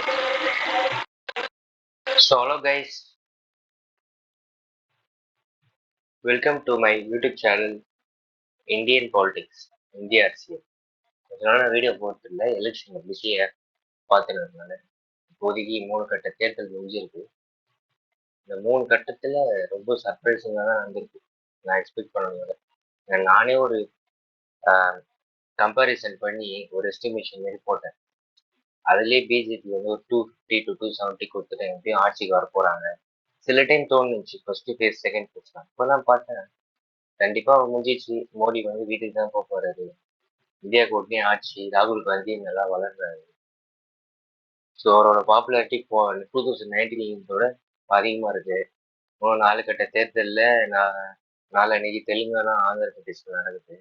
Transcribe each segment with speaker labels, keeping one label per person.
Speaker 1: So hello guys, welcome to my YouTube channel Indian Politics, இந்திய அரசியல். இதனால video போட்டுல election பிஸியை பார்த்துனதுனால இப்போதைக்கு 3 கட்ட தேர்தல் முடிஞ்சிருக்கு. இந்த 3 கட்டத்துல ரொம்ப சர்ப்ரைசிங்காக தான் வந்திருக்கு. நான் எக்ஸ்பெக்ட் பண்ணதை நானே ஒரு கம்பேரிசன் பண்ணி ஒரு எஸ்டிமேஷன் மாரி போட்டேன். அதுலேயே பிஜேபி வந்து ஒரு 250 to 270 கொடுத்துட்டு எப்படியும் ஆட்சிக்கு வர போறாங்க. சில டைம் தோணுச்சு ஃபர்ஸ்ட் ஃபேஸ் செகண்ட் ஃபேஸ் தான். இப்போதான் பார்த்தேன் கண்டிப்பா முடிஞ்சிச்சு. மோடி வந்து வீட்டுக்கு தான் போக போறாரு. இந்தியா கூட்டணி ஆட்சி ராகுல் காந்தி நல்லா வளர்றாரு. ஸோ அவரோட பாப்புலாரிட்டி இப்போ 2019 அதிகமா இருக்கு. இன்னும் 4 கட்ட தேர்தலில் நாளன்னைக்கு தெலுங்கானா ஆந்திர பிரதேசத்தில் நடக்குது,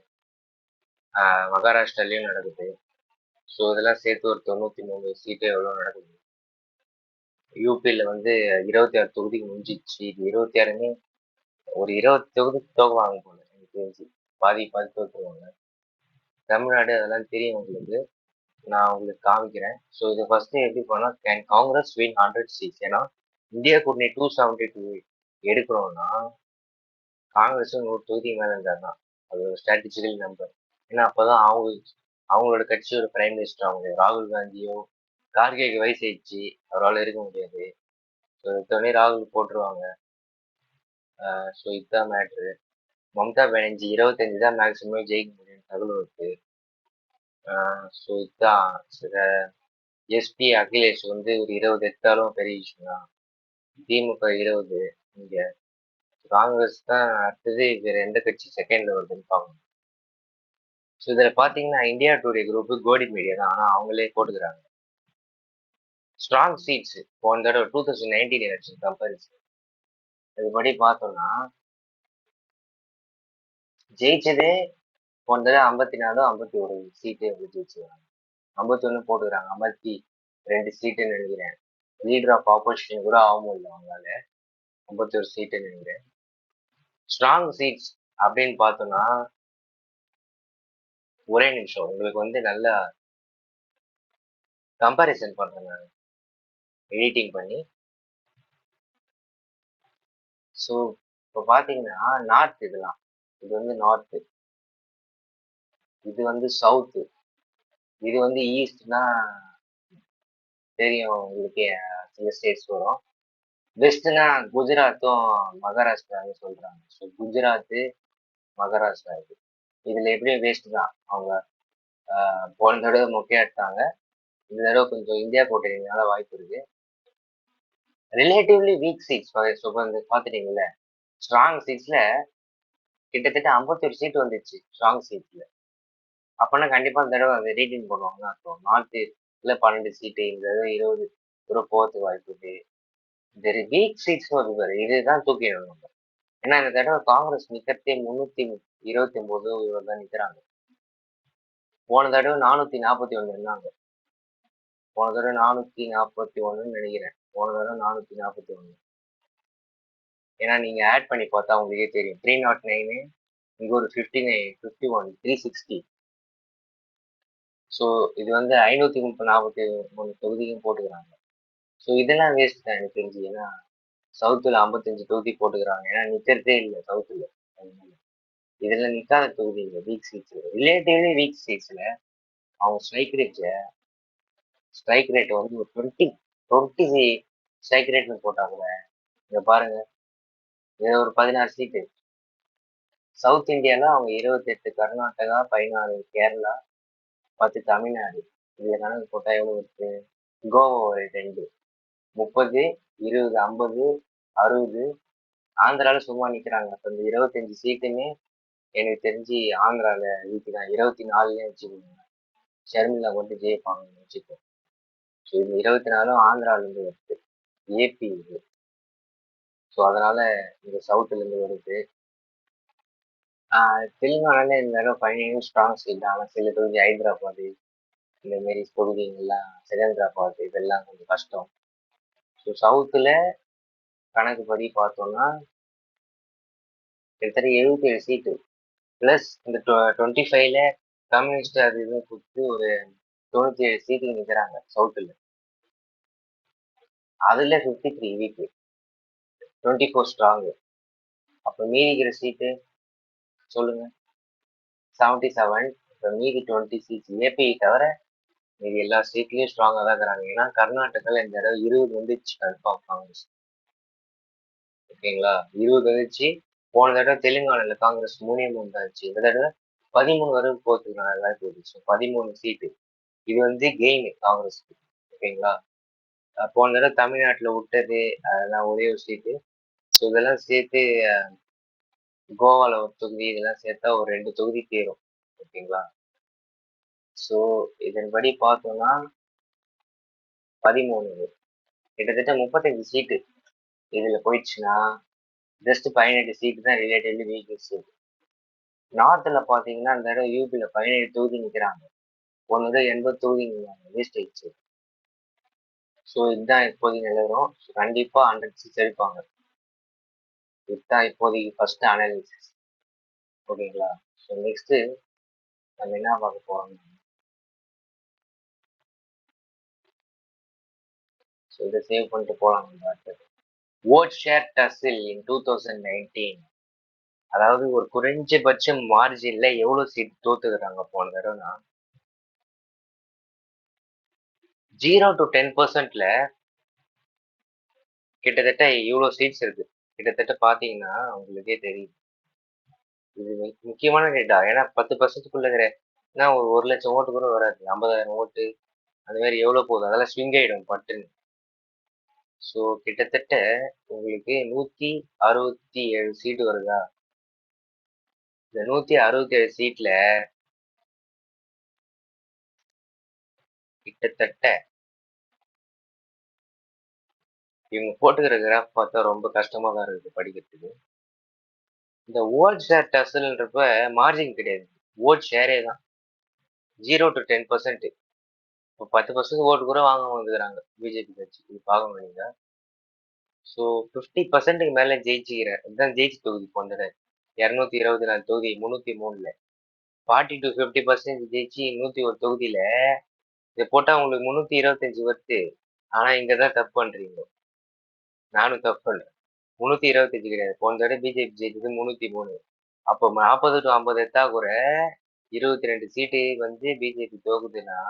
Speaker 1: மகாராஷ்டிராலையும் நடக்குது. ஸோ இதெல்லாம் சேர்த்து ஒரு 93 சீட்டு எவ்வளோ நடக்குது. யூபியில் வந்து 26 தொகுதிக்கு முடிஞ்சிச்சு. இது 26மே ஒரு 20 தொகுதிக்கு தோக்குவாங்க போல எனக்கு தெரிஞ்சு. பாதி தோற்றுருவாங்க. தமிழ்நாடு அதெல்லாம் தெரியும் உங்களுக்கு. நான் உங்களுக்கு காமிக்கிறேன். ஸோ இது ஃபர்ஸ்ட் எப்படி போனா கேன் காங்கிரஸ் வின் 100 சீட்ஸ். ஏன்னா இந்தியா கூட்டணி 272 எடுக்கிறோம்னா காங்கிரஸ் 100 தொகுதி மேல இருந்தாருன்னா அது ஒரு ஸ்ட்ராட்டஜிக்கல் நம்பர். ஏன்னா அப்பதான் அவங்களோட கட்சி ஒரு பிரைம் மினிஸ்டர் அவங்க ராகுல் காந்தியோ கார்கேக்கு வயசு ஆயிடுச்சு, அவரால் இருக்க முடியாது. ஸோ எடுத்தோடனே ராகுல் போட்டுருவாங்க. ஸோ இதுதான் மேட்ரு. மம்தா பானர்ஜி 25 தான் மேக்சிமம் ஜெயிக்க முடியும் தகவல் இருக்கு. ஸோ இதுதான் எஸ்பி அகிலேஷ் வந்து ஒரு 20 எடுத்தாலும் பெரிய விஷயம் தான். திமுக 20. இங்க காங்கிரஸ் தான் அடுத்தது. வேற எந்த கட்சி செகண்ட்ல வருதுன்னு பார்க்கணும். ஸோ இதுல பாத்தீங்கன்னா இந்தியா டுடே குரூப் கோடி மீடியா தான், ஆனா அவங்களே போட்டுக்கிறாங்க ஸ்ட்ராங் சீட்ஸ். போன தடவை 2019 எலெக்ஷன் கம்பேரிசன் இதுபடி பார்த்தோம்னா ஜெயிச்சதே போன தடவை 54 51 சீட்டு அப்படி ஜெயிச்சுக்கிறாங்க. 51 போட்டுக்கிறாங்க. 52 சீட்டுன்னு நினைக்கிறேன். லீடர் ஆஃப் ஆப்போசிஷன் கூட ஆக முடியல அவங்களால. 51 சீட்டுன்னு நினைக்கிறேன். ஸ்ட்ராங் சீட்ஸ் அப்படின்னு பார்த்தோம்னா ஒரே நிமிஷம் உங்களுக்கு வந்து நல்ல கம்பேரிசன் பண்றேன் நான் எடிட்டிங் பண்ணி. ஸோ இப்போ பார்த்தீங்கன்னா நார்த், இதெல்லாம் இது வந்து நார்த்து, இது வந்து சவுத்து, இது வந்து ஈஸ்ட்னா தெரியும் உங்களுக்கு சில ஸ்டேட்ஸ் வரும். வெஸ்ட்னா குஜராத்தும் மகாராஷ்டிராவும் சொல்றாங்க. ஸோ குஜராத்து மகாராஷ்டிரா இது. இதுல எப்படியும் வேஸ்ட் தான். அவங்க போன தடவை மொக்கையா எடுத்தாங்க. இந்த தடவை கொஞ்சம் இந்தியா கூட்டணினால வாய்ப்பு இருக்கு. ரிலேட்டிவ்லி வீக் சீட்ஸ் பாத்துட்டீங்கல்ல, ஸ்ட்ராங் சீட்ஸ்ல கிட்டத்தட்ட 51 சீட் வந்துச்சு ஸ்ட்ராங் சீட்ஸ்ல. அப்பனா கண்டிப்பா இந்த தடவை அதை ரீட்டிங் பண்ணுவாங்க அர்த்தம். நார்த்ல 12 சீட்டு, இந்த 20 தூரம் போகிறதுக்கு வாய்ப்பு இருக்கு. இந்த வீக் சீட்ஸ் வருது பாரு, இதுதான் தூக்கிடணும் நம்ம. ஏன்னா இந்த தடவை காங்கிரஸ் நிக்கிறதே 329 தான் நிக்கிறாங்க. போன தடவை 441 இருந்தாங்க. போன தடவை 441 நினைக்கிறேன். போன தடவை 441. ஏன்னா நீங்க ஆட் பண்ணி பார்த்தா உங்களுக்கே தெரியும். 309 இங்க ஒரு 59 51 360. ஸோ இது வந்து 543 தொகுதியும் போட்டுக்கிறாங்க. ஸோ இதெல்லாம் வேஸ்ட் தான் எனக்கு தெரிஞ்சு. ஏன்னா சவுத்துல 55 தொகுதி போட்டுக்கிறாங்க. ஏன்னா நிக்கிறதே இல்லை சவுத்துல. இதுல நிக்காத தொகுதி இல்லை வீக் சீட்ஸ். ரிலேட்டிவ்லி வீக் சீட்ஸ்ல அவங்க ஸ்ட்ரைக் ரேட் வந்து ஒரு 20 ஸ்ட்ரைக் ரேட்னு போட்டா கூட இங்க பாருங்க, இது ஒரு 16 சீட்டு. சவுத் இந்தியால அவங்க 28 கர்நாடகா, 14 கேரளா, 10 தமிழ்நாடு. இதுல கணக்கு போட்டா எவ்வளவு இருக்கு? கோவா ஒரு 2, 30, 20, 50, 60. ஆந்திரால சும்மா நிக்கிறாங்க. அப்ப இந்த 25 சீட்டுமே எனக்கு தெரிஞ்சு ஆந்திரால வீட்டுதான் 24 வச்சுக்கோங்க. ஷர்மிளா மட்டும் ஜெயிப்பாங்கன்னு வச்சுக்கோ. ஸோ இது 24 ஆந்திரால இருந்து வருது, ஏபி இது. ஸோ அதனால இந்த சவுத்துல இருந்து வருது. தெலுங்கானால இந்த தடவை 15 ஸ்ட்ராங் சீட். ஆனால் சில தொகுதி ஹைதராபாத் இந்த மாரி தொகுதிங்கெல்லாம் செகந்திராபாத் இதெல்லாம் கொஞ்சம் கஷ்டம். ஸோ சவுத்துல கணக்குப்படி பார்த்தோம்னா கிட்டத்தட்ட 77 சீட்டு பிளஸ் இந்த 25ல கம்யூனிஸ்ட் அது இதுன்னு கொடுத்து ஒரு 97 சீட்டுக்கு நிற்கிறாங்க சவுத்துல. அதுல 53 வீக், 24 ஸ்ட்ராங். அப்ப மீதி இருக்கிற சீட்டு சொல்லுங்க. 77. இப்ப மீதி 20 சீட்ஸ் ஏபி தவிர மீதி எல்லா சீட்லயும் ஸ்ட்ராங்கா தான் இருக்கிறாங்க. ஏன்னா கர்நாடகால இந்த தடவை 20 வந்துச்சு கன்ஃபார்ம் காங்கிரஸ். ஓகேங்களா? 20 வந்துச்சு. போன தடவை தெலுங்கானால காங்கிரஸ் 3 தான் இருந்துச்சு. இந்த தடவை 13 வரை போறதுக்கான வாய்ப்பு இருந்துச்சு. 13 சீட்டு. இது வந்து கெயின் காங்கிரஸ்க்கு. ஓகேங்களா? போன தடவை தமிழ்நாட்டுல விட்டது அதெல்லாம் ஒரே ஒரு சீட்டு. ஸோ இதெல்லாம் சேர்த்து கோவால ஒரு தொகுதி இதெல்லாம் சேர்த்தா ஒரு 2 தொகுதி தேரும். ஓகேங்களா? ஸோ இதன்படி பார்த்தோம்னா 13 கிட்டத்தட்ட 35 சீட்டு இதுல போயிடுச்சுன்னா ஜஸ்ட் 18 சீட்டு தான் ரிலேட்டிவ்லி வீக்கர் சீட். நார்த்ல பாத்தீங்கன்னா இந்த தடவை யூபில 17 தொகுதி நிக்கிறாங்க. போன தடவை 80 தொகுதி வேஸ்ட் ஆயிடுச்சு. ஸோ இதுதான் இப்போதைக்கு நிலவரம். கண்டிப்பா 100 சீட்ஸ் எடுப்பாங்க. இதுதான் இப்போதைக்கு ஃபர்ஸ்ட் அனாலிசிஸ். ஓகேங்களா? ஸோ நெக்ஸ்ட் நம்ம என்ன பார்க்க போறோம்? ஸோ இதை சேவ் பண்ணிட்டு போலாம் நம்ம அடுத்தது. ஓட் ஷேர் டசில் இன் 2019. அதாவது ஒரு குறைஞ்சபட்ச மார்ஜின்ல எவ்வளவு சீட் தோத்துக்கிறாங்க போன தடவைனா 0 to 10%ல கிட்டத்தட்ட இவ்வளவு சீட்ஸ் இருக்கு. கிட்டத்தட்ட பாத்தீங்கன்னா உங்களுக்கே தெரியும். இது முக்கியமான டேட்டா. ஏன்னா 10%க்குள்ள இருக்கிற ஒரு லட்சம் ஓட்டு கூட வராது. 50,000 ஓட்டு அந்த மாதிரி எவ்வளவு போகுது அதெல்லாம் ஸ்விங் ஆயிடும் பட்டுன்னு. ஸோ கிட்டத்தட்ட உங்களுக்கு 167 சீட்டு வருதா? இந்த 167 சீட்ல கிட்டத்தட்ட இவங்க போட்டுக்கிற கிராஃப் பார்த்தா ரொம்ப கஷ்டமா தான் இருக்குது படிக்கிறதுக்கு. இந்த ஓட் ஷேர் டசல்ன்றப்ப மார்ஜின் கிடையாது, ஓட் ஷேரே தான் 0 to 10%. இப்போ 10% ஓட்டு கூட வாங்க வந்துக்கிறாங்க பிஜேபி கட்சி. இது பார்க்க முடியுங்க. ஸோ 50%க்கு மேல ஜெயிச்சுக்கிறேன். இதுதான் ஜெயிச்சு தொகுதி போனது 224 தொகுதி 303ல 40 to 50% ஜெயிச்சு 101 தொகுதியில இதை போட்டா உங்களுக்கு 325 வருது. ஆனா இங்கதான் தப்பு பண்றீங்க. நானும் தப்பு பண்றேன். 325 கிடையாது. போன தடவை பிஜேபி ஜெயிச்சது 303. அப்போ 40 to 50 எடுத்தா கூட 22 சீட்டு வந்து பிஜேபி தோக்குதுன்னா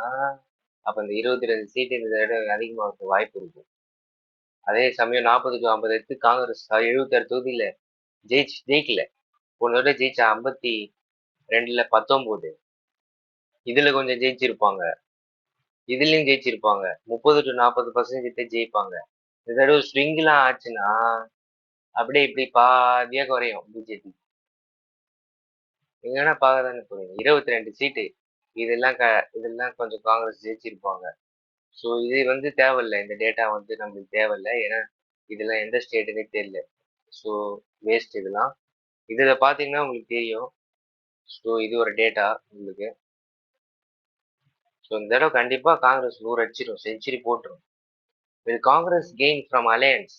Speaker 1: அப்ப இந்த 22 சீட்டு இந்த தடவை அதிகமாக வாய்ப்பு இருக்கு. அதே சமயம் 40 to 50 எடுத்து காங்கிரஸ் 76 தொகுதியில ஜெயிக்கல. போன தடவை ஜெயிச்ச 52ல 19 இதுல கொஞ்சம் ஜெயிச்சிருப்பாங்க. இதுலயும் ஜெயிச்சிருப்பாங்க. 30 to 40% கிட்ட ஜெயிப்பாங்க. இந்த தடவை ஸ்விங் எல்லாம் ஆச்சுன்னா அப்படியே இப்படி பாதியா குறையும் பிஜேபி. நீங்க வேணா பார்க்கதானே போறீங்க. 22 சீட்டு இதெல்லாம் கொஞ்சம் காங்கிரஸ் ஜெயிச்சிருப்பாங்க. ஸோ இது வந்து தேவையில்லை. இந்த டேட்டா வந்து நம்மளுக்கு தேவையில்லை. ஏன்னா இதெல்லாம் எந்த ஸ்டேட்டுன்னே தெரியல. ஸோ வேஸ்ட் இதெல்லாம். இதுல பாத்தீங்கன்னா உங்களுக்கு தெரியும். ஸோ இது ஒரு டேட்டா உங்களுக்கு. ஸோ இந்த தடவை கண்டிப்பா காங்கிரஸ் 100 அடிச்சிடும், செஞ்சுரி போட்டுரும். இது Congress gain from alliance.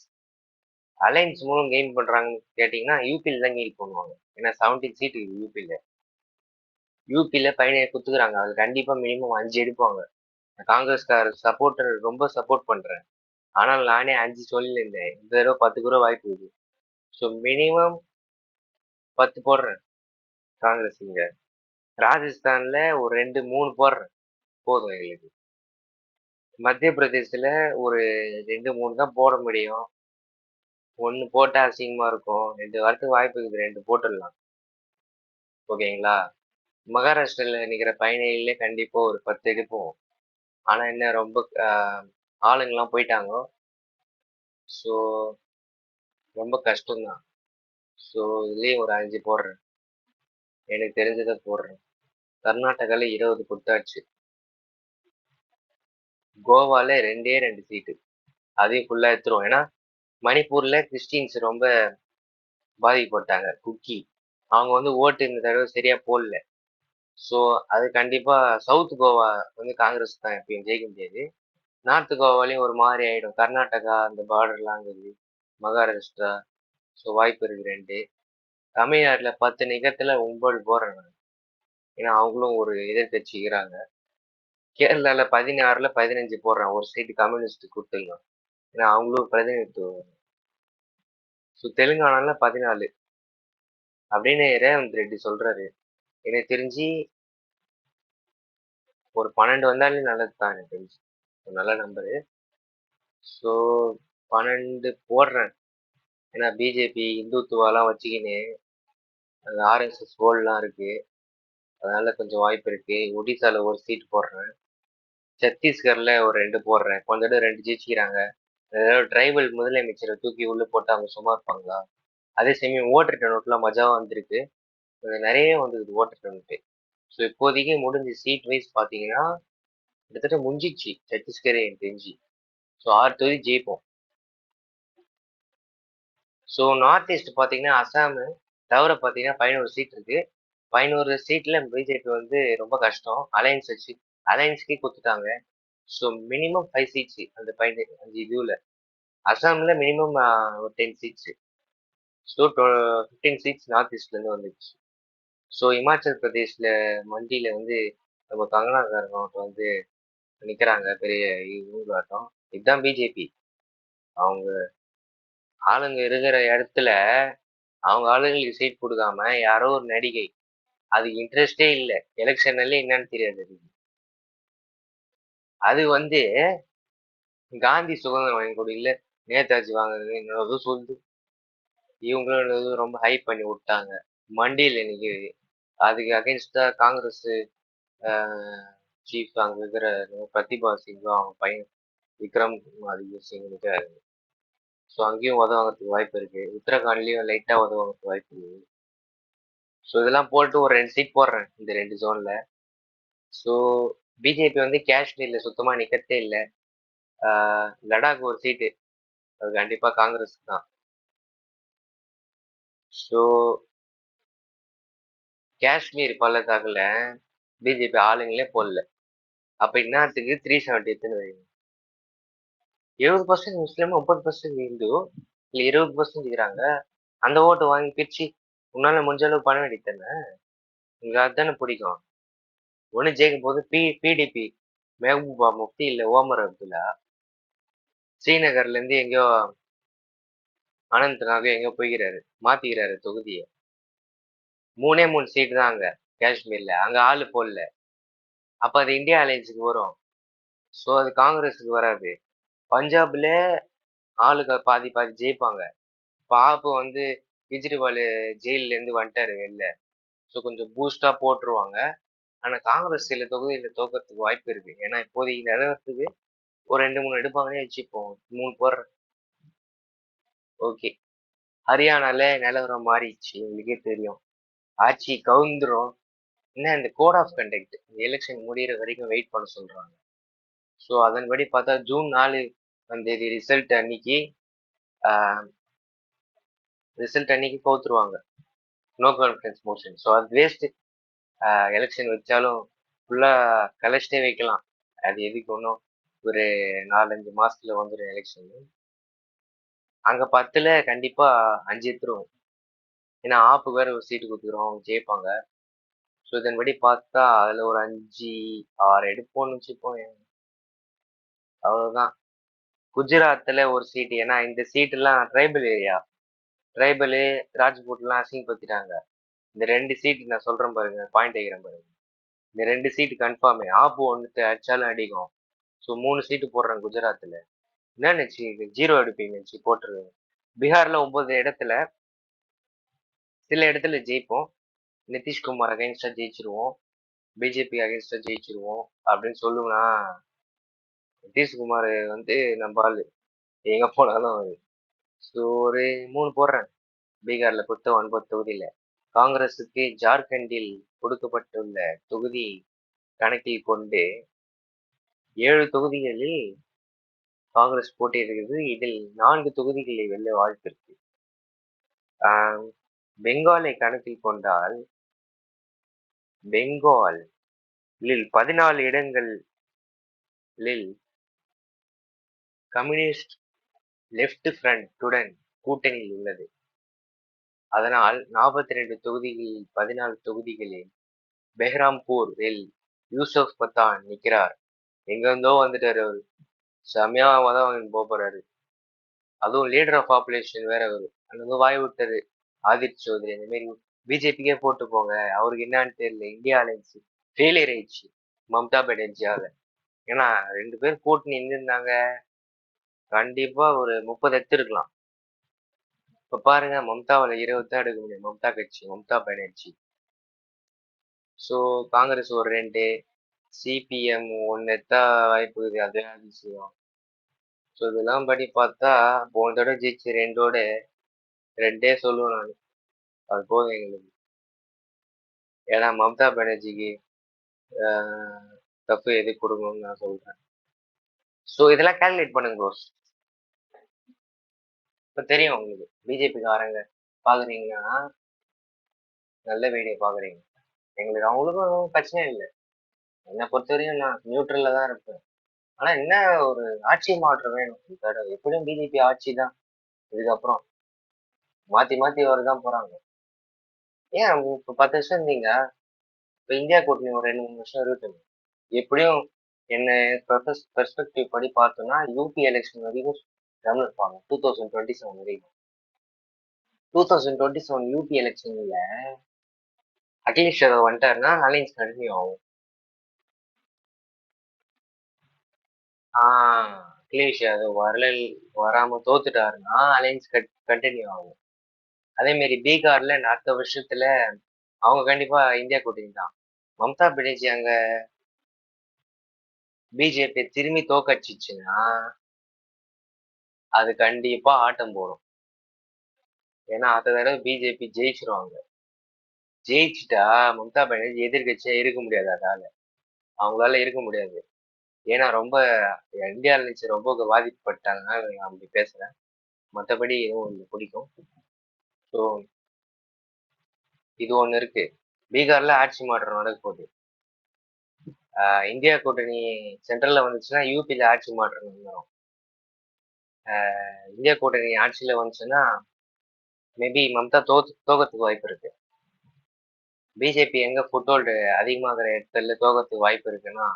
Speaker 1: Alliance மூலம் கெயின் பண்றாங்கன்னு கேட்டீங்கன்னா யூபியில் தான் கெயின் பண்ணுவாங்க. ஏன்னா 17 சீட் யூபியில். யூபியில் 17 குத்துக்கிறாங்க. அது கண்டிப்பா மினிமம் 5 எடுப்பாங்க. காங்கிரஸ்கார சப்போர்ட்டர் ரொம்ப சப்போர்ட் பண்றேன். ஆனால் நானே 5 சொல்லியிருந்தேன். இந்த தடவை 10 கூட வாய்ப்பு இருக்கு. ஸோ மினிமம் 10 போடுறேன் காங்கிரஸ் இங்க. ராஜஸ்தான்ல ஒரு 2 3 போடுறேன் போதும் எங்களுக்கு. மத்திய பிரதேசத்துல ஒரு 2 3 தான் போட முடியும். 1 போட்டா அசிங்கமா இருக்கும். 2 வரத்துக்கு வாய்ப்பு இருக்குது. 2 போட்டுடலாம். ஓகேங்களா? மகாராஷ்டிரால நிக்கிற 17 கண்டிப்பா ஒரு 10 எடுப்போம். ஆனா என்ன ரொம்ப ஆளுங்கெல்லாம் போயிட்டாங்க. ஸோ ரொம்ப கஷ்டம்தான். ஸோ இதுலயே ஒரு 5 போடுறேன். எனக்கு தெரிஞ்சதை போடுறேன். கர்நாடகால 20 கொடுத்தாச்சு. கோவால 2 சீட்டு. அதையும் ஃபுல்லா எடுத்துருவோம். ஏன்னா மணிப்பூர்ல கிறிஸ்டின்ஸ் ரொம்ப பாதிக்கப்பட்டாங்க. குக்கி அவங்க வந்து ஓட்டு இந்த தடவை சரியா போடல. ஸோ அது கண்டிப்பா சவுத் கோவா வந்து காங்கிரஸ் தான் எப்பயும் ஜெயிக்க முடியாது. நார்த் கோவாலையும் ஒரு மாதிரி ஆயிடும். கர்நாடகா அந்த பார்டர்லாம் இருக்குது. மகாராஷ்டிரா. ஸோ வாய்ப்பு இருக்கு 2. தமிழ்நாட்டுல 10 நிகத்துல 9 போடுறேன் நான். ஏன்னா அவங்களும் ஒரு எதிர்கட்சிக்கிறாங்க. கேரளால 16ல 15 போடுறேன். ஒரு சீட்டு கம்யூனிஸ்ட் கொடுத்துடலாம். ஏன்னா அவங்களும் பிரதிநிதித்துவம். ஸோ தெலுங்கானால 14 அப்படின்னு ரேவந்த் ரெட்டி சொல்றாரு. எனக்கு தெரிஞ்சு ஒரு 12 வந்தாலே நல்லது தான் எனக்கு தெரிஞ்சு. ஒரு நல்ல நம்பரு. ஸோ 12 போடுறேன். ஏன்னா பிஜேபி இந்துத்துவாலாம் வச்சுக்கின்னு அந்த ஆர்எஸ்எஸ் கோல்லாம் இருக்கு. அதனால கொஞ்சம் வாய்ப்பு இருக்கு. ஒடிசால ஒரு சீட் போடுறேன். சத்தீஸ்கர்ல ஒரு 2 போடுறேன். போன தடவை 2 ஜெயிச்சுக்கிறாங்க. ஏதாவது ட்ரைபல் முதலமைச்சரை தூக்கி உள்ள போட்டு அவங்க சும்மா இருப்பாங்களா? அதே சமயம் ஓட்டர் டர்னவுட்லாம் மஜாவா வந்திருக்கு. நிறைய வந்துருக்குது ஓட்டர் டர்னவுட். ஸோ இப்போதைக்கு முடிஞ்ச சீட் வைஸ் பார்த்தீங்கன்னா கிட்டத்தட்ட முடிஞ்சிச்சு சத்தீஸ்கரே எனக்கு தெரிஞ்சு. ஸோ 6 தொகுதி ஜெயிப்போம். ஸோ நார்த் ஈஸ்ட் பார்த்தீங்கன்னா அசாம் தவிர பார்த்தீங்கன்னா 11 சீட் இருக்கு. 11 சீட்ல பிஜேபி வந்து ரொம்ப கஷ்டம். அலையன்ஸ் வச்சு அலையன்ஸ்க்கே கொடுத்துட்டாங்க. ஸோ மினிமம் 5 சீட்ஸ் அந்த 5 இதுல. அசாம்ல மினிமம் ஒரு 10 சீட்ஸ். ஸோ 15 சீட்ஸ் நார்த் ஈஸ்ட்ல இருந்து வந்துச்சு. ஸோ இமாச்சல் பிரதேஷ்ல மண்டியில வந்து நம்ம கங்கனா ரனௌத் வந்து நிக்கிறாங்க பெரிய ஊர்வலாட்டம். இதுதான் பிஜேபி. அவங்க ஆளுங்க இருக்கிற இடத்துல அவங்க ஆளுங்களுக்கு சீட் கொடுக்காம யாரோ ஒரு நடிகை அதுக்கு இன்ட்ரெஸ்டே இல்லை. எலெக்ஷன்ல என்னன்னு தெரியாது அதுக்கு. அது வந்து காந்தி சுதந்திரம் வாங்கி கொடு இல்ல நேதாஜி வாங்குறது என்னதோ சொல்லுது. இவங்களும் ரொம்ப ஹைப் பண்ணி விட்டாங்க. மண்டியில் நிற்கிறது. அதுக்கு அகேன்ஸ்டா காங்கிரஸ் சீஃப் அங்க இருக்கிற பிரதிபா சிங்கும் அவங்க பையன் விக்ரம் அதிக சிங் இருக்காரு. ஸோ அங்கேயும் உதவாங்கிறதுக்கு வாய்ப்பு இருக்கு. உத்தரகாண்ட்லயும் லைட்டா உதவாங்கிறதுக்கு வாய்ப்பு இருக்கு. ஸோ இதெல்லாம் போட்டு ஒரு 2 சீட் போடுறேன் இந்த 2 ஜோன்ல. ஸோ பிஜேபி வந்து காஷ்மீர்ல சுத்தமா நிக்கத்தே இல்லை. லடாக் ஒரு சீட்டு அது கண்டிப்பா காங்கிரஸ் தான். ஸோ காஷ்மீர் பள்ளத்தாக்குல பிஜேபி ஆளுங்களே போடல. அப்ப இன்னத்துக்கு 370 எத்தனை வைங்க? 70% முஸ்லீம் 30% இந்து இல்ல 20% இருக்கிறாங்க. அந்த ஓட்டு வாங்கி பிரிச்சு உன்னால முடிஞ்ச அளவு பண்ண வேண்டியதானே. உங்களுக்கு அதுதானே பிடிக்கும். ஒண்ணு ஜெயிக்கும் போது பிடிபி மெஹபூபா முஃப்தி இல்ல ஓமர் அப்துல்லா ஸ்ரீநகர்ல இருந்து எங்கேயோ அனந்த்நாக் எங்கேயோ போய்க்கிறாரு மாத்திக்கிறாரு தொகுதியை. 3 சீட்டு தான் அங்க காஷ்மீர்ல. அங்க ஆளு போடல. அப்ப அது இந்தியா அலையன்ஸுக்கு வரும். ஸோ அது காங்கிரஸுக்கு வராது. பஞ்சாப்ல ஆளுங்க பாதி பாதி ஜெயிப்பாங்க. பாபு வந்து கெஜ்ரிவால் ஜெயில இருந்து வந்துட்டாரு வெளில. ஸோ கொஞ்சம் பூஸ்டா போட்டுருவாங்க. ஆனா காங்கிரஸ் சில தொகுதியில தோக்கறதுக்கு வாய்ப்பு இருக்கு. ஏன்னா இப்போதைக்கு நிலவரத்துக்கு ஒரு 2 3 எடுப்பாங்கன்னே வச்சுப்போம். 3 போடுற. ஓகே. ஹரியானால நிலவரம் மாறிடுச்சு உங்களுக்கே தெரியும். ஆட்சி கவுந்துரும். என்ன இந்த கோட் ஆஃப் கண்டக்ட் எலெக்ஷன் முடியிற வரைக்கும் வெயிட் பண்ண சொல்றாங்க. ஸோ அதன்படி பார்த்தா ஜூன் 4 தேதி ரிசல்ட் அன்னைக்கு கவுத்துருவாங்க. No confidence motion. ஸோ அது வேஸ்ட். எலெக்ஷன் வச்சாலும் ஃபுல்லா கலைச்சிட்டே வைக்கலாம். அது எதுக்கு ஒன்றும் ஒரு 4 5 மாசத்துல வந்துடும் எலெக்ஷன். அங்க 10ல கண்டிப்பா 5 எடுத்துருவோம். ஏன்னா ஆப்பு வேற ஒரு சீட்டு கொடுத்துக்கிறோம் அவங்க ஜெயிப்பாங்க. ஸோ இதன்படி பார்த்தா அதுல ஒரு 5 6 எடுப்போம்னு வச்சுப்போம். அவ்வளவுதான். குஜராத்ல ஒரு சீட்டு. ஏன்னா இந்த சீட்டு எல்லாம் ட்ரைபல் ஏரியா. ட்ரைபலு ராஜ்பூட்லாம் அசிங்கப்படுத்திட்டாங்க. இந்த 2 சீட்டு நான் சொல்றேன் பாருங்க. பாயிண்ட் வைக்கிறேன் பாருங்க. இந்த 2 சீட்டு கன்ஃபார்ம். ஆப்பு ஒன்று அடிச்சாலும் அடிக்கும். ஸோ 3 சீட்டு போடுறேன் குஜராத்ல. என்ன நினைச்சு ஜீரோ எடுப்பீங்க நினைச்சு போட்டுருவேன். பீகார்ல 9 இடத்துல சில இடத்துல ஜெயிப்போம். நிதிஷ்குமார் அகைன்ஸ்டா ஜெயிச்சிருவோம். பிஜேபி அகைன்ஸ்டா ஜெயிச்சிருவோம் அப்படின்னு சொல்லுவேன்னா நிதிஷ்குமார் வந்து நம்ம ஆளு எங்க போனாலும் ஸோ ஒரு 3 போடுறேன். பீகார்ல பொறுத்த 9 தொகுதியில காங்கிரசுக்கு ஜார்க்கண்டில் கொடுக்கப்பட்டுள்ள தொகுதி கணக்கில் கொண்டு 7 தொகுதிகளில் காங்கிரஸ் போட்டியிடுகிறது. இதில் 4 தொகுதிகளை வெல்ல வாய்ப்பு இருக்கு. பெங்காலை கணக்கில் கொண்டால் பெங்காலில் 14 இடங்களில் கம்யூனிஸ்ட் லெப்ட் ஃப்ரண்டுடன் கூட்டணியில் உள்ளது. அதனால் 42 தொகுதிகளில் 14 தொகுதிகளில் பெஹ்ராம்பூரில் யூசப் பத்தான் நிற்கிறார். எங்க இருந்தோ வந்துட்டாரு அவரு. செமையா தான் வாங்கி போறாரு. அதுவும் லீடர் ஆஃப் பாப்புலேஷன் வேற அவரு. அந்த வந்து வாய் விட்டது ஆதித்ய சௌத்ரி இந்த மாதிரி பிஜேபிக்கே போட்டு போங்க, அவருக்கு என்னன்னு தெரியல, இந்தியா அலைன்ஸ் ஃபெயிலியர் ஆயிடுச்சு மம்தா பானர்ஜியால. ஏன்னா 2 பேர் கூட்டணி இருந்திருந்தாங்க, கண்டிப்பா ஒரு 30 எடுத்திருக்கலாம். இப்ப பாருங்க, மம்தாவால 20 தான் எடுக்க முடியும், மம்தா கட்சி, மம்தா பானர்ஜி. ஸோ காங்கிரஸ் ஒரு 2, சிபிஎம் 1 எடுத்தா வாய்ப்பு இருக்குது, அதே அதிசயம். ஸோ இதெல்லாம் படி பார்த்தா போன தடவை ஜெயிச்சு 2ஓட 2 சொல்லுவேன் நான். அது போதும் எங்களுக்கு. ஏன்னா மம்தா பானர்ஜிக்கு தப்பு எது கொடுக்கணும்னு நான் சொல்றேன். ஸோ இதெல்லாம் கால்குலேட் பண்ணுங்க ப்ரோஸ். இப்போ தெரியும் உங்களுக்கு பிஜேபிக்காரங்க பாக்குறீங்கன்னா நல்ல வீடியோ பாக்குறீங்க. எங்களுக்கு அவங்களுக்கும் பிரச்சனை இல்லை, என்னை பொறுத்தவரையும் நான் நியூட்ரல்ல தான் இருப்பேன். ஆனா என்ன, ஒரு ஆட்சி மாற்றம் வேணும். எப்படியும் பிஜேபி ஆட்சி தான் இதுக்கப்புறம், மாத்தி மாத்தி வரதான் போறாங்க. ஏன் இப்ப 10 வருஷம் இருந்தீங்க, இப்ப இந்தியா கூட்டணி ஒரு 2-3 வருஷம் இருக்கட்டும். எப்படியும் என்ன பெர்ஸ்பெக்டிவ் படி பார்த்தோம்னா யூபி எலெக்ஷன் வரைக்கும் தமிழ் இருப்பாங்க 2027 வரைக்கும். 2027 யூபி எலெக்ஷன்ல அகிலேஷ் யாதவ் வந்துட்டாருன்னா அலைன்ஸ் கண்டினியூ ஆகும். அகிலேஷ் யாதவ் வராம தோத்துட்டாருன்னா அலைன்ஸ் கண்டினியூ ஆகும். அதே மாதிரி பீகார்ல அடுத்த வருஷத்துல அவங்க கண்டிப்பா இந்தியா கூட்டணி தான். மம்தா பானர்ஜி அங்க பிஜேபி திரும்பி தோக்கடிச்சிச்சுன்னா அது கண்டிப்பா ஆட்டம் போடும். ஏன்னா அடுத்த தடவை பிஜேபி ஜெயிச்சிருவாங்க. ஜெயிச்சுட்டா மம்தா பானர்ஜி எதிர்கட்சியா இருக்க முடியாது, அவங்களால இருக்க முடியாது. ஏன்னா ரொம்ப இந்தியா அலைன்ஸ் ரொம்ப பாதிக்கப்பட்டாங்கன்னா நான் அப்படி பேசுறேன். மற்றபடி எதுவும் ஒன்று பிடிக்கும். ஸோ இது ஒண்ணு இருக்கு. பீகார்ல ஆட்சி மாற்றம் நடக்க போகுது. இந்தியா கூட்டணி சென்ட்ரல்ல வந்துச்சுன்னா யூபியில ஆட்சி மாற்றம் வந்துடும். இந்தியா கூட்டணி ஆட்சியில வந்துச்சுன்னா மேபி மம்தா தோக்கத்துக்கு வாய்ப்பு இருக்கு. பிஜேபி எங்க ஃபுட்ஹோல்டு அதிகமாகிற இடத்துல தோக்கத்துக்கு வாய்ப்பு இருக்குன்னா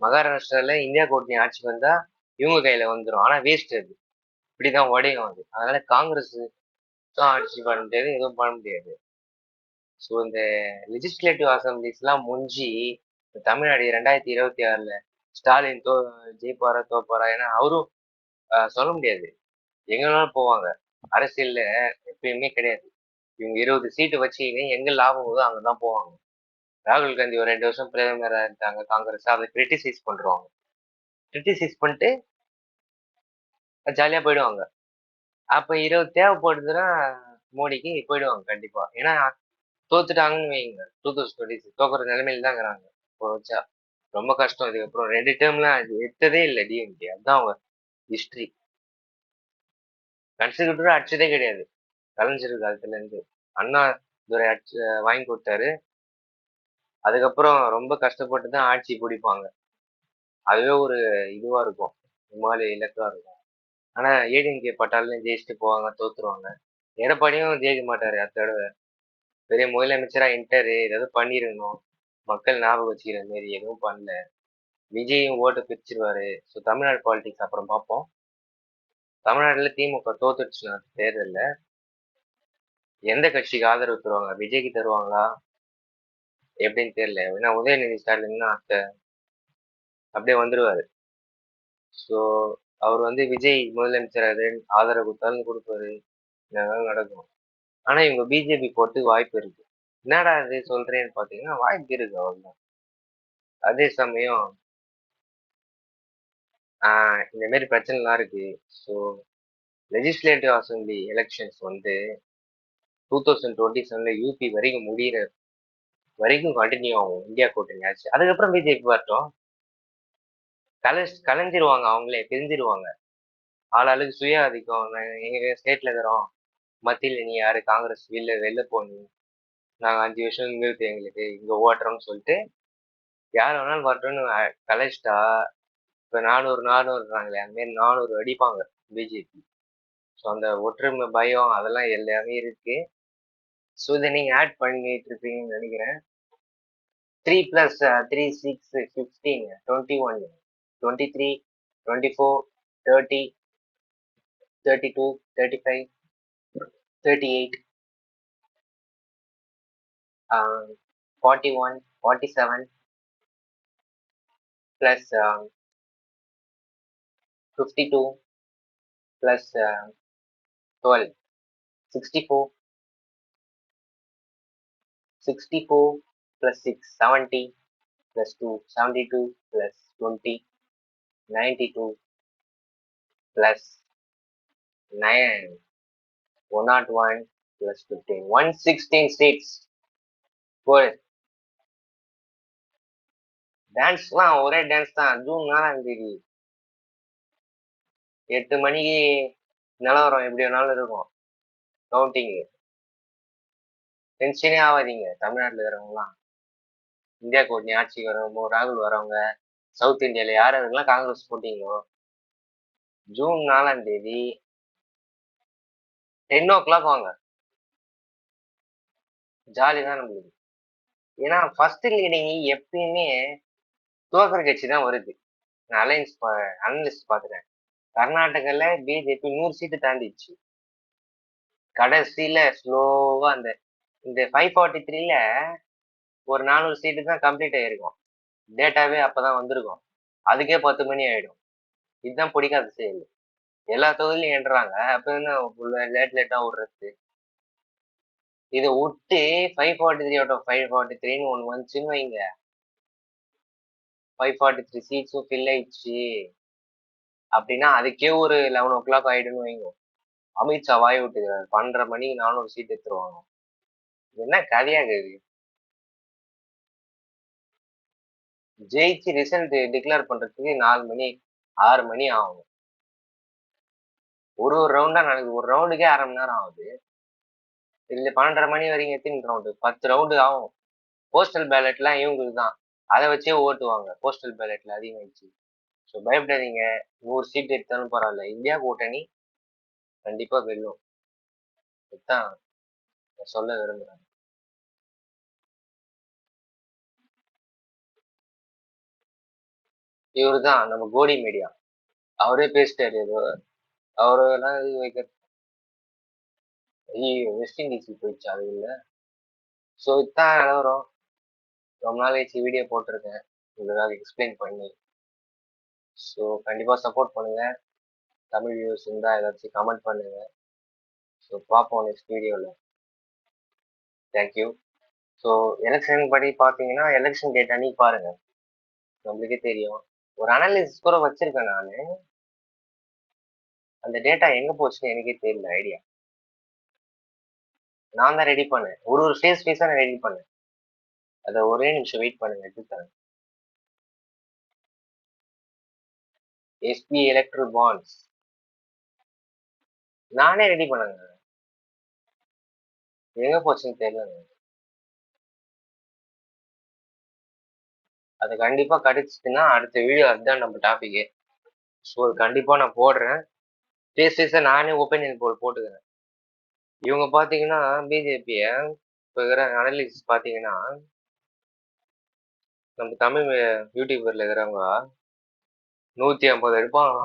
Speaker 1: மகாராஷ்டிரால இந்தியா கூட்டணி ஆட்சிக்கு வந்தா இவங்க கையில வந்துடும். ஆனா வேஸ்ட் அது, இப்படிதான் உடையும் அது. அதனால காங்கிரஸ் தான் ஆட்சி பண்ண முடியாது, எதுவும் பண்ண முடியாது. ஸோ இந்த லெஜிஸ்லேட்டிவ் அசம்பிளிஸ் எல்லாம் முடிஞ்சு தமிழ்நாடு 2026ல ஸ்டாலின் ஜெயிப்பாரா தோப்பாரா, ஏன்னா அவரும் சொல்ல முடியாது, எங்க வேணாலும் போவாங்க. அரசியல்ல எப்பயுமே கிடையாது, இவங்க 20 சீட்டு வச்சுக்கின்னு எங்க லாபம் போதோ அங்கதான் போவாங்க. ராகுல் காந்தி ஒரு 2 வருஷம் பிரதமரா இருந்தாங்க காங்கிரஸ், அதை கிரிட்டிசைஸ் பண்றாங்க. கிரிட்டிசைஸ் பண்ணிட்டு ஜாலியா போயிடுவாங்க. அப்ப 20 தேவைப்படுதுன்னா மோடிக்கு போயிடுவாங்க கண்டிப்பா. ஏன்னா தோத்துட்டாங்கன்னு வைங்க, 2026 தோக்குற நிலைமையில தான் இருக்கிறாங்க இப்போ வச்சா. ரொம்ப கஷ்டம். இதுக்கப்புறம் 2 டேர்ம்லாம் எடுத்ததே இல்லை டிஎம்கே, அதுதான் அவங்க ஹிஸ்டரி. கன்சிக்யூட்டிவா அடிச்சதே கிடையாது கலைஞர் காலத்துல இருந்து. அண்ணா துரை வாங்கி கொடுத்தாரு, அதுக்கப்புறம் ரொம்ப கஷ்டப்பட்டு தான் ஆட்சி பிடிப்பாங்க. அதுவே ஒரு இதுவா இருக்கும், இமாலய இலக்கா இருக்கும். ஆனா ஏடிஎம்கே பட்டாலும் ஜெயிச்சுட்டு போவாங்க, தோத்துருவாங்க. எடப்பாடியும் ஜெயிக்க மாட்டாரு அடுத்த தடவை. பெரிய முதலமைச்சரா இன்டரு ஏதாவது பண்ணிருக்கணும், மக்கள் ஞாபகம் வச்சுக்கிற மாரி எதுவும் பண்ணல. விஜயும் ஓட்டு பிரிச்சிருவாரு. ஸோ தமிழ்நாடு பாலிடிக்ஸ் அப்புறம் பார்ப்போம். தமிழ்நாட்டுல திமுக தோத்துடுச்சுன்னா தேர்தல்ல எந்த கட்சிக்கு ஆதரவு தருவாங்க, விஜய்க்கு தருவாங்களா எப்படின்னு தெரியல. ஏன்னா உதயநிதி ஸ்டாலின்னா அப்படியே வந்துருவாரு. ஸோ அவர் வந்து விஜய் முதலமைச்சர் ஆதரவு கொடுத்தாலும் கொடுப்பாரு, இதெல்லாம் நடக்கும். ஆனா இவங்க பிஜேபி போறதுக்கு வாய்ப்பு இருக்கு. என்னடா இது சொல்றேன்னு பாத்தீங்கன்னா வாய்ப்பு இருக்கு, அவ்வளவுதான். அதே சமயம் இந்த மாதிரி பிரச்சனை எல்லாம் இருக்கு. ஸோ லெஜிஸ்லேட்டிவ் அசம்பிளி எலெக்ஷன்ஸ் வந்து 2027ல யூபி வரைக்கும் முடியிற வரைக்கும் கண்டினியூ ஆகும் இந்தியா கூட்டணி ஆச்சு. அதுக்கப்புறம் பிஜேபி வரட்டும், கலைஞ்சிருவாங்க, அவங்களே பிரிஞ்சிருவாங்க. ஆளாளுக்கு சுய ஆதிக்கம், எங்க ஸ்டேட்ல இருக்கிறோம், மத்தியில நீ யாரு, காங்கிரஸ் வெளில போகணும், நாங்க 5 வருஷம் இங்க இருக்கு எங்களுக்கு, இங்க ஓட்டுறோம்னு சொல்லிட்டு யார் வேணாலும் வரட்டும்னு கலைச்சிட்டா, இப்ப 400 அந்த மாதிரி 400 அடிப்பாங்க பிஜேபி. ஸோ அந்த ஒற்றுமை பயம் அதெல்லாம் எல்லாமே இருக்கு. ஸோ இதை நீங்க ஆட் பண்ணிட்டு இருப்பீங்கன்னு நினைக்கிறேன். 3 + 3 6 15 21 23 24 30 32, 35, 38, 41, 47 plus 52 plus 12, 64, 64 plus 6, 70 plus 2, 72 plus 20, 92 plus 9, 101 plus 15, 116 states. போடு. டான்ஸ்லாம் ஒரே டான்ஸ் தான். ஜூன் 4ஆம் தேதி 8 மணிக்கு நிலவரம் எப்படி வேணாலும் இருக்கும். கவுண்டிங். டென்ஷனே ஆகாதீங்க தமிழ்நாட்டில் இருக்கிறவங்கலாம். இந்தியா கூட்டணி ஆட்சிக்கு வரவங்க, ராகுல் வரவங்க, சவுத் இந்தியாவில் யார் யாருக்கெல்லாம் காங்கிரஸ் போட்டீங்களோ ஜூன் 4ஆம் தேதி 10 o'clock வாங்க. ஜாலி தான் நம்மளுக்கு. ஏன்னா ஃபர்ஸ்ட் லீடிங் எப்பயுமே தோக்கிற கட்சி தான் வருது. நான் அனலிஸ்ட் பார்த்துட்டேன். கர்நாடகால பிஜேபி 100 சீட்டு தாண்டிடுச்சு. கடைசியில ஸ்லோவா இந்த 543ல ஒரு 400 சீட்டு தான் கம்ப்ளீட் ஆயிருக்கும். டேட்டாவே அப்பதான் வந்திருக்கும். அதுக்கே 10 மணி ஆயிடும். இதுதான் பிடிக்காத செயல். எல்லா தொகுதியிலும் என்றாங்க. அப்ப என்ன லேட்டா விடுறது. இதை விட்டு 543 out of 543ன்னு ஒண்ணு வந்துச்சுன்னு வைங்க. 543 சீட்ஸும் ஃபில் ஆயிடுச்சு அப்படின்னா அதுக்கே ஒரு 11 o'clock ஆயிடுன்னு வைங்க. அமித்ஷா வாய் விட்டு 12:30 மணிக்கு 400 சீட் எடுத்துருவாங்க. என்ன கதையா இருக்குது. ஜெயிச்சு ரிசல்ட் டிக்ளேர் பண்றதுக்கு 4 மணி 6 மணி ஆகும். ஒரு ரவுண்டா நடக்குது. ஒரு ரவுண்டுக்கே 1/2 மணி நேரம் ஆகுது. இதுல 12:30 மணி வரைக்கும் எத்தனை ரவுண்டு? 10 ரவுண்டு ஆகும். போஸ்டல் பேலட்லாம் இவங்களுக்கு தான். அதை வச்சே ஓட்டுவாங்க. போஸ்டல் பேலட்ல அதிகமாயிடுச்சு. ஸோ பயப்படாதீங்க. 100 சீட் எடுத்தாலும் பரவாயில்ல. இந்தியா கூட்டணி கண்டிப்பா வெல்லும். இதுதான் சொல்ல விரும்புறேன். இவரு தான் நம்ம கோடி மீடியா. அவரே பேசிட்டாரு ஏதோ. அவரு எல்லாம் இது வைக்க வெஸ்ட் இண்டீஸ் போயிடுச்சு அது இல்ல. ஸோ இதுதான் நிலவரம். ரொம்ப நாள் கழிச்சு வீடியோ போட்டிருக்கேன் உங்களுக்காக எக்ஸ்பிளைன் பண்ணி. ஸோ கண்டிப்பா சப்போர்ட் பண்ணுங்க. தமிழ் வியூஸ் இருந்தா ஏதாச்சும் கமெண்ட் பண்ணுங்க. ஸோ பார்ப்போம் நெக்ஸ்ட் வீடியோவில். தேங்க்யூ. ஸோ எலெக்ஷன் படி பார்த்தீங்கன்னா எலெக்ஷன் டேட் அன்னைக்கு பாருங்க. நம்மளுக்கே தெரியும். ஒரு அனாலிசிஸ் கூட வச்சிருக்கேன் நான். அந்த டேட்டா எங்க போச்சுன்னு எனக்கே தெரியல ஐடியா. நான் தான் ரெடி பண்ணேன். ஒரு ஃபேஸா நான் ரெடி பண்ணேன். அதை ஒரே நிமிஷம் வெயிட் பண்ணுங்க, எடுத்துத்தரேன். எஸ்பி எலக்ட்ரல் பாண்ட்ஸ் நானே ரெடி பண்ணுங்க. எங்க போச்சுன்னு தெரியல. அது கண்டிப்பா கிடைச்சிச்சுன்னா அடுத்த வீடியோ அதுதான் நம்ம டாபிக். ஸோ கண்டிப்பா நான் போடுறேன். ஃபேஸா நானே ஒப்பீனியன் போட்டுக்கிறேன். இவங்க பாத்தீங்கன்னா பிஜேபிய இப்போ இருக்கிற அனலிசிஸ் பாத்தீங்கன்னா நம்ம தமிழ் யூடியூபர்ல இருக்கிறவங்க 150 எடுப்பாங்க.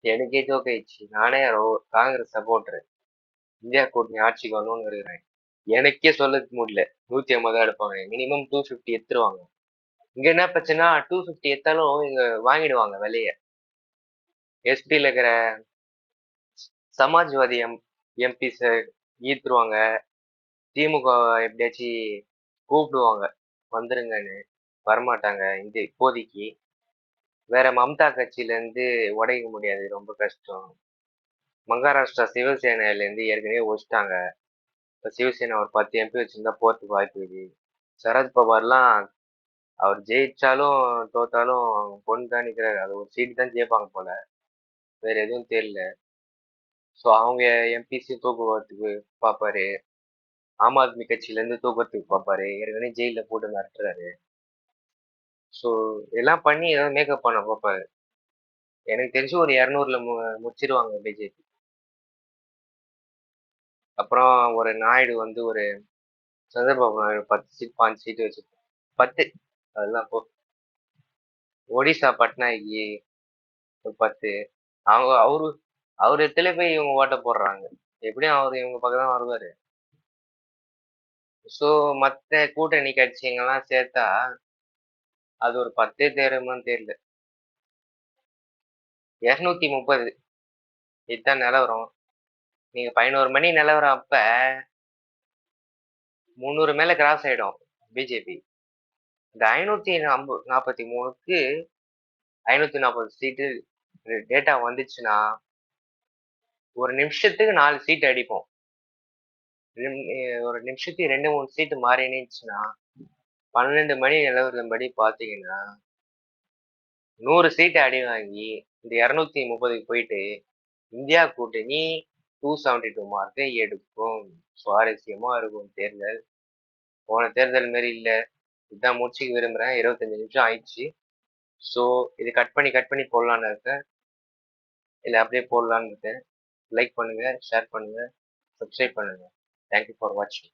Speaker 1: எனக்கே ஜோக் ஆயிடுச்சு. நானே காங்கிரஸ் சப்போர்டர். இந்தியா கூட்டணி ஆட்சிக்கு வரணும்னு இருக்கிறேன். எனக்கே சொல்ல முடியல. 150 எடுப்பாங்க. மினிமம் 250 எடுத்துருவாங்க. இங்க என்ன பிரச்சனை, 250 எடுத்தாலும் இங்க வாங்கிடுவாங்க விலைய. எஸ்பில இருக்கிற சமாஜ்வாதி எம்பிஸ் ஈர்த்துருவாங்க. திமுக எப்படியாச்சும் கூப்பிடுவாங்க வந்துருங்கன்னு. வரமாட்டாங்க இந்த இப்போதைக்கு. வேற மம்தா கட்சியில இருந்து உடைக்க முடியாது, ரொம்ப கஷ்டம். மகாராஷ்டிரா சிவசேனையில இருந்து ஏற்கனவே ஒழிச்சிட்டாங்க. இப்ப சிவசேனா ஒரு 10 எம்பி வச்சிருந்தா போறதுக்கு வாய்ப்பு இருக்கு. சரத்பவார்லாம் அவர் ஜெயிச்சாலும் தோத்தாலும் பொண்ணு தான் நிக்கிறாரு. அது ஒரு சீட்டு தான் ஜெயிப்பாங்க போல. வேற எதுவும் தெரியல. ஸோ அவங்க எம்பிசி தூக்குவதுக்கு பார்ப்பாரு. ஆம் ஆத்மி கட்சியில இருந்து தூக்குறதுக்கு பார்ப்பாரு. ஏற்கனவே ஜெயில போட்டு மிரட்டுறாரு. ஸோ எல்லாம் பண்ணி ஏதாவது மேக்கப் பண்ண பார்ப்பாரு. எனக்கு தெரிஞ்சு ஒரு 200ல முடிச்சிருவாங்க பிஜேபி. அப்புறம் ஒரு நாயுடு வந்து ஒரு சந்திரபாபு நாயுடு 10 சீட் 5 சீட் வச்சிருக்கோம். 10 அதெல்லாம் போ. ஒடிசா பட்னாயக்கி ஒரு 10. அவரு அவர் இடத்துல போய் இவங்க ஓட்ட போடுறாங்க. எப்படியும் அவரு இவங்க பக்கம் தான் வருவாரு. ஸோ மத்த கூட்டணி கட்சிங்கலாம் சேர்த்தா, அது ஒரு 10 தேறுமான்னு தெரியல. 230 இதுதான் நிலவரம். நீங்க 11 மணி நிலவரம் அப்ப 300 மேல கிராஸ் ஆயிடும் பிஜேபி. இந்த 543க்கு 540 சீட்டு டேட்டா வந்துச்சுன்னா, ஒரு நிமிஷத்துக்கு 4 சீட் அடிப்போம். ஒரு நிமிஷத்துக்கு 2, 3 சீட்டு மாறினுச்சுன்னா, 12 மணி நிலவரப்படி பார்த்தீங்கன்னா, 100 சீட்டு அடி வாங்கி, இந்த 230க்கு போயிட்டு, இந்தியா கூட்டணி 272 மார்க்கை எடுக்கும். சுவாரஸ்யமா இருக்கும் தேர்தல். போன தேர்தல் மாரி இல்ல. இதான் முடிச்சுக்க விரும்புறேன். 25 நிமிஷம் ஆயிடுச்சு. ஸோ இது கட் பண்ணி போடலான்னு இருக்கேன். இல்ல அப்படியே போடலான்னு இருக்கேன். லைக் பண்ணுங்க, ஷேர் பண்ணுங்க, சப்ஸ்கிரைப் பண்ணுங்க. தேங்க் யூ ஃபார் வாட்சிங்.